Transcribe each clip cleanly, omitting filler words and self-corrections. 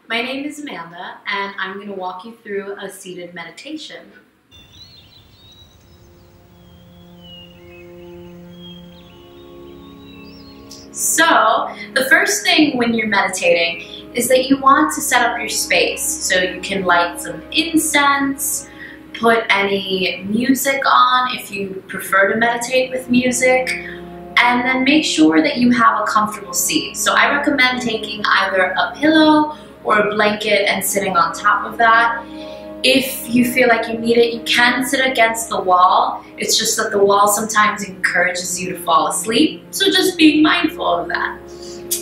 My name is Amanda, and I'm going to walk you through a seated meditation. So, the first thing when you're meditating is that you want to set up your space. So you can light some incense, put any music on if you prefer to meditate with music, and then make sure that you have a comfortable seat. So I recommend taking either a pillow or a blanket and sitting on top of that. If you feel like you need it, you can sit against the wall. It's just that the wall sometimes encourages you to fall asleep, so just be mindful of that.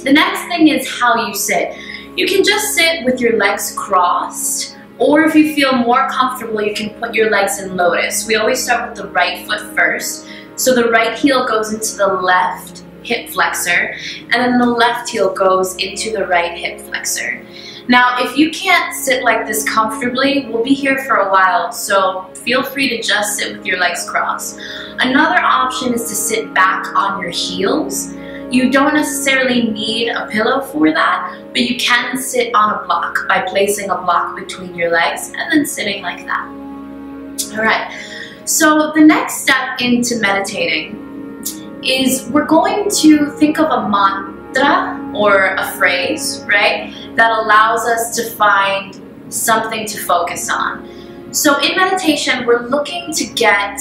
The next thing is how you sit. You can just sit with your legs crossed, or if you feel more comfortable, you can put your legs in lotus. We always start with the right foot first. So the right heel goes into the left hip flexor, and then the left heel goes into the right hip flexor. Now, if you can't sit like this comfortably, we'll be here for a while, so feel free to just sit with your legs crossed. Another option is to sit back on your heels. You don't necessarily need a pillow for that, but you can sit on a block by placing a block between your legs and then sitting like that. All right, so the next step into meditating is we're going to think of a mantra or a phrase, right, that allows us to find something to focus on. So in meditation, we're looking to get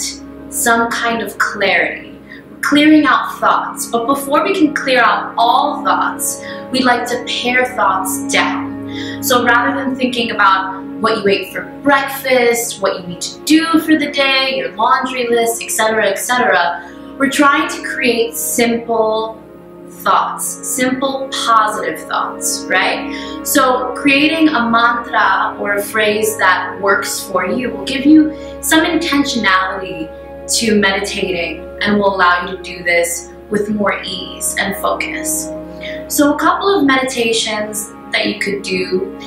some kind of clarity, clearing out thoughts. But before we can clear out all thoughts, we like to pare thoughts down. So rather than thinking about what you ate for breakfast, what you need to do for the day, your laundry list, etc., we're trying to create simple thoughts, simple positive thoughts, right? So creating a mantra or a phrase that works for you will give you some intentionality to meditating and will allow you to do this with more ease and focus. So a couple of meditations that you could do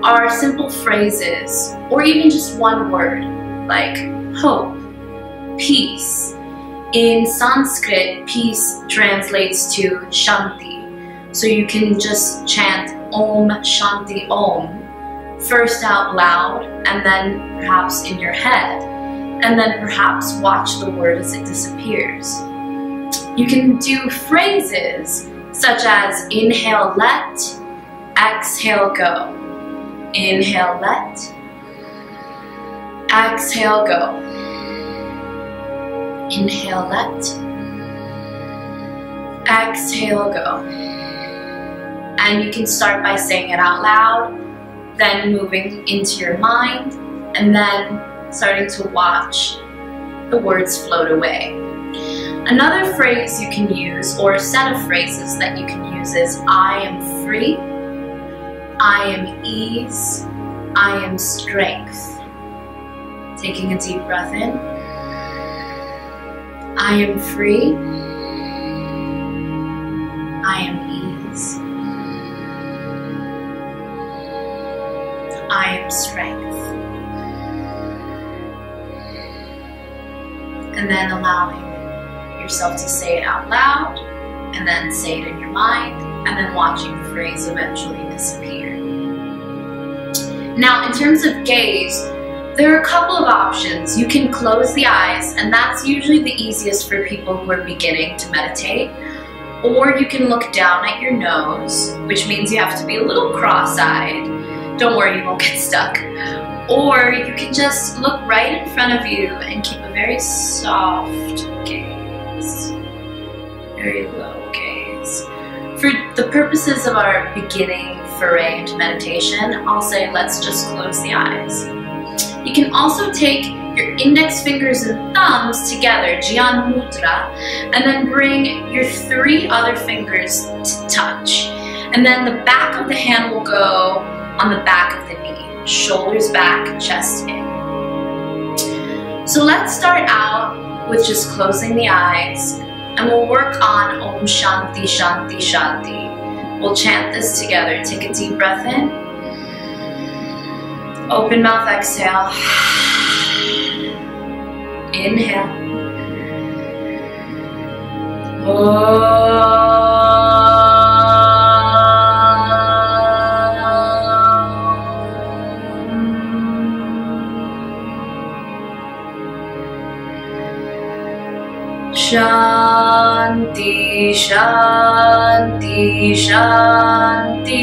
are simple phrases or even just one word like hope, peace. In Sanskrit, peace translates to Shanti. So you can just chant Om Shanti Om, first out loud and then perhaps in your head, and then perhaps watch the word as it disappears. You can do phrases such as inhale let, exhale go. Inhale let, exhale go. Inhale, let, exhale, go. And you can start by saying it out loud, then moving into your mind, and then starting to watch the words float away. Another phrase you can use, or a set of phrases that you can use is I am free, I am ease, I am strength. Taking a deep breath in. I am free, I am ease, I am strength. And then allowing yourself to say it out loud, and then say it in your mind, and then watching the phrase eventually disappear. Now, in terms of gaze, there are a couple of options. You can close the eyes, and that's usually the easiest for people who are beginning to meditate. Or you can look down at your nose, which means you have to be a little cross-eyed. Don't worry, you won't get stuck. Or you can just look right in front of you and keep a very soft gaze. Very low gaze. For the purposes of our beginning foray into meditation, I'll say let's just close the eyes. You can also take your index fingers and thumbs together, Gyan Mudra, and then bring your 3 other fingers to touch. And then the back of the hand will go on the back of the knee, shoulders back, chest in. So let's start out with just closing the eyes, and we'll work on Om Shanti Shanti Shanti. We'll chant this together. Take a deep breath in. Open mouth, exhale. Inhale. Shanti, Shanti, Shanti.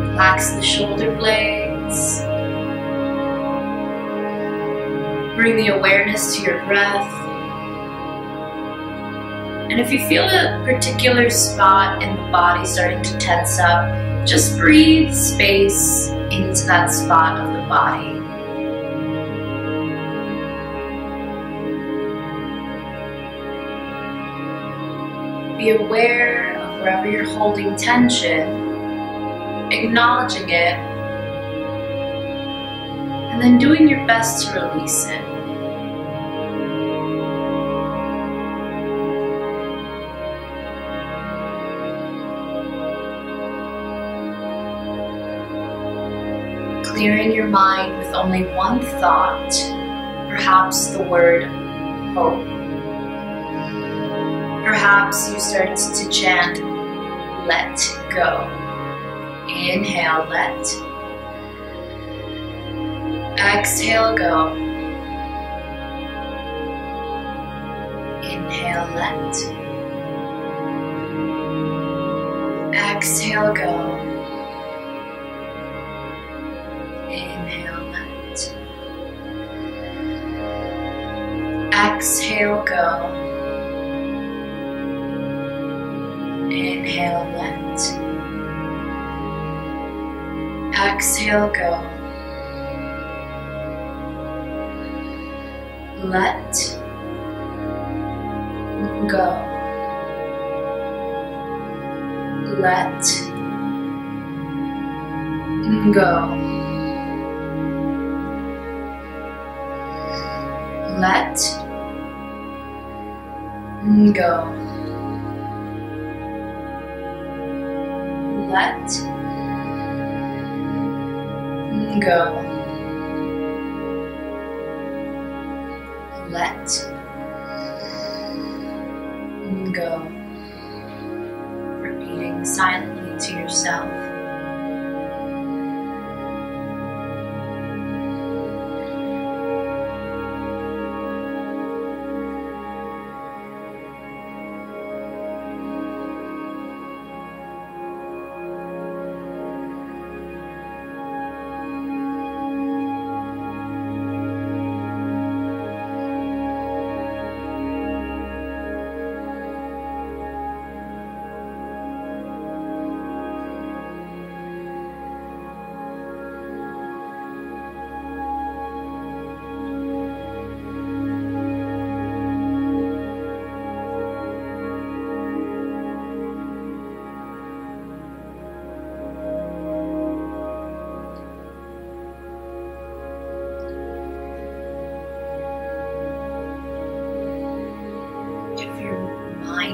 Relax the shoulder blades. Bring the awareness to your breath. And if you feel a particular spot in the body starting to tense up, just breathe space into that spot of the body. Be aware of wherever you're holding tension, acknowledging it, and then doing your best to release it. Clearing your mind with only one thought, perhaps the word hope. Perhaps you start to chant, let go. Inhale, let. Exhale, go. Inhale, let. Exhale, go. Inhale, let. Exhale, go. Inhale, let. Exhale, go. Let go. Let go. Let go. Let go. Let go. Repeating silently to yourself.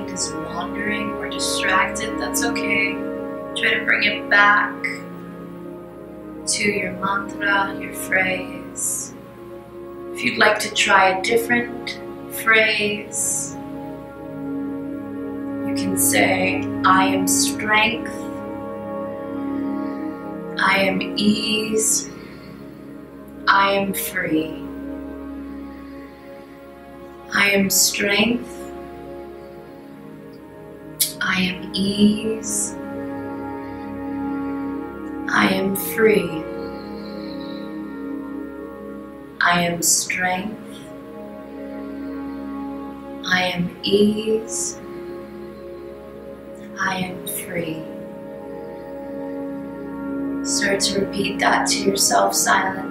Is wandering or distracted, that's okay. Try to bring it back to your mantra, your phrase. If you'd like to try a different phrase, you can say, I am strength, I am ease, I am free. I am strength, I am ease, I am free. I am strength, I am ease, I am free. Start to repeat that to yourself silently.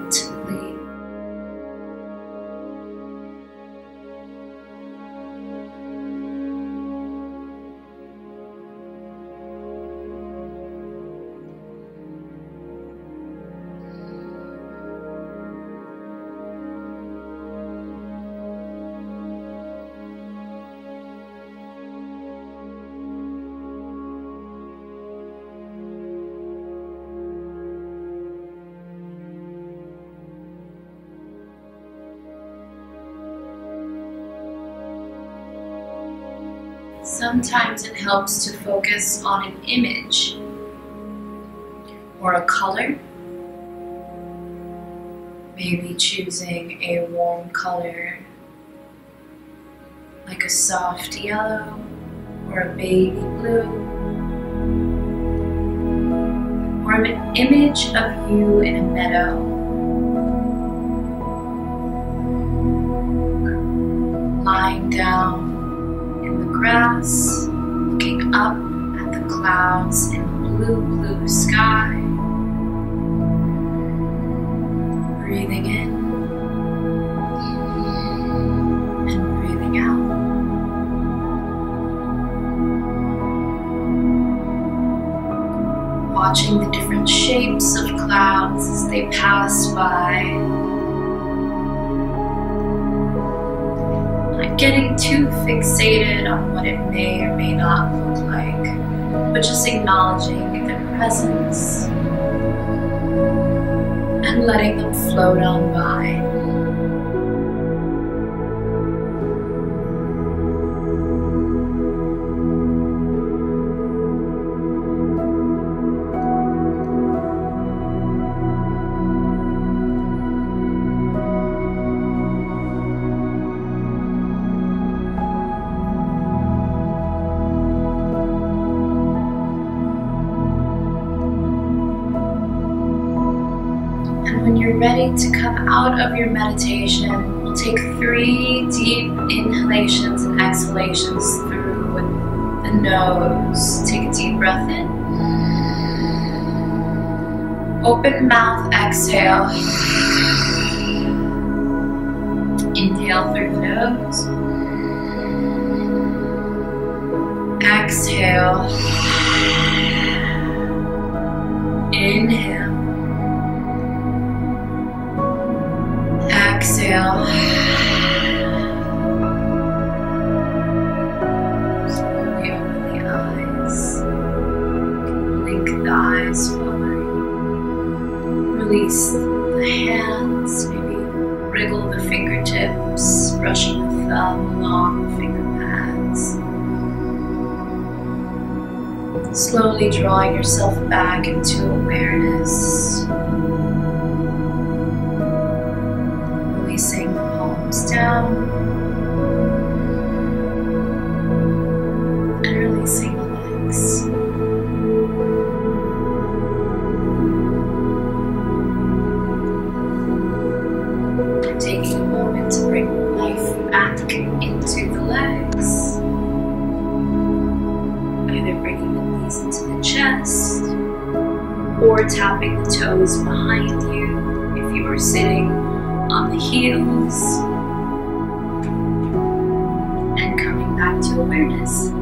Sometimes it helps to focus on an image or a color. Maybe choosing a warm color like a soft yellow or a baby blue, or an image of you in a meadow, lying down in the grass, looking up at the clouds in the blue, blue sky, breathing in and breathing out. Watching the different shapes of clouds as they pass by. Not getting too fixated on what it may or may not look like, but just acknowledging their presence and letting them float on by. When you're ready to come out of your meditation, we'll take 3 deep inhalations and exhalations through the nose. Take a deep breath in. Open mouth, exhale. Inhale through the nose. Exhale. Inhale. Exhale. Slowly open the eyes. Blink the eyes forward. Release the hands. Maybe wriggle the fingertips, brushing the thumb along the finger pads. Slowly drawing yourself back into awareness. Releasing the palms down and releasing the legs. And taking a moment to bring life back into the legs. Either bringing the knees into the chest or tapping the toes behind you if you are sitting on the heels, and coming back to awareness.